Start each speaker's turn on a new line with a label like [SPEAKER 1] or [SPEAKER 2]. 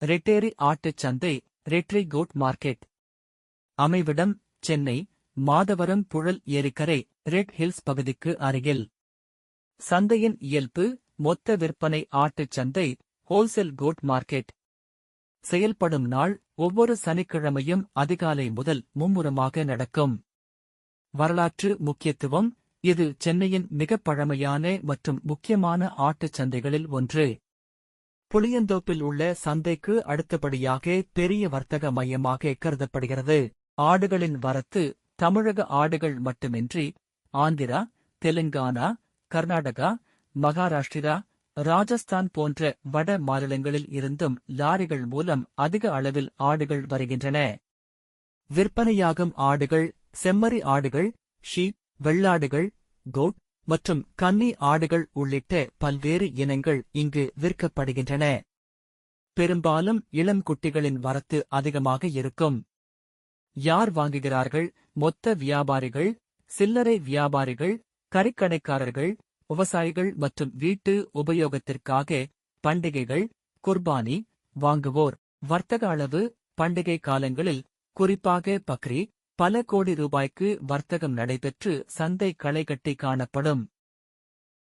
[SPEAKER 1] ரெட்டேரி ஆட்டுச் சந்தை, ரெட்ரி code market. அமைவிடம் சென்னை, மாதவரம் புழல் ஏரிக்கரை, ரெட் ஹில்ஸ் பகுதிக்கு அருகில். சந்தையின் இயல்பு மொத்த விற்பனை ஆட்டுச் சந்தை, ஹோல்சேல் கோட் மார்க்கெட். செயல்படும் நாள் ஒவ்வொரு சனிக்கிழமையும் அதிகாலை முதல் மும்முரமாக நடக்கும். வரலாற்று முக்கியத்துவம் இது சென்னையின் மிகப் பழமையான மற்றும் முக்கியமான ஆட்டுச் சந்தைகளில் ஒன்று. புளியந்தோப்பில் உள்ள சந்தைக்கு அடுத்தபடியாக பெரிய வர்த்தக மையமாக கருதப்படுகிறது. ஆடுகளின் வரத்து தமிழக ஆடுகள் மட்டுமின்றி ஆந்திரா, தெலுங்கானா, கர்நாடகா, மகாராஷ்டிரா, ராஜஸ்தான் போன்ற வட மாநிலங்களில் இருந்தும் லாரிகள் மூலம் அதிக அளவில் ஆடுகள் வருகின்றன. விற்பனையாகும் ஆடுகள் செம்மறி ஆடுகள், ஷீப், வெள்ளாடுகள், கோட் மற்றும் கன்னி ஆடுகள் உள்ளிட்ட பல்வேறு இனங்கள் இங்கு விற்கப்படுகின்றன. பெரும்பாலும் இளம் குட்டிகளின் வரத்து அதிகமாக இருக்கும். யார் வாங்குகிறார்கள்? மொத்த வியாபாரிகள், சில்லறை வியாபாரிகள், கறிக்கடைக்காரர்கள், விவசாயிகள் மற்றும் வீட்டு உபயோகத்திற்காக பண்டிகைகள், குர்பானி வாங்குவோர். வர்த்தக அளவு பண்டிகை காலங்களில், குறிப்பாக பக்ரீத், பல கோடி ரூபாய்க்கு வர்த்தகம் நடைபெற்று சந்தை களைகட்டி காணப்படும்.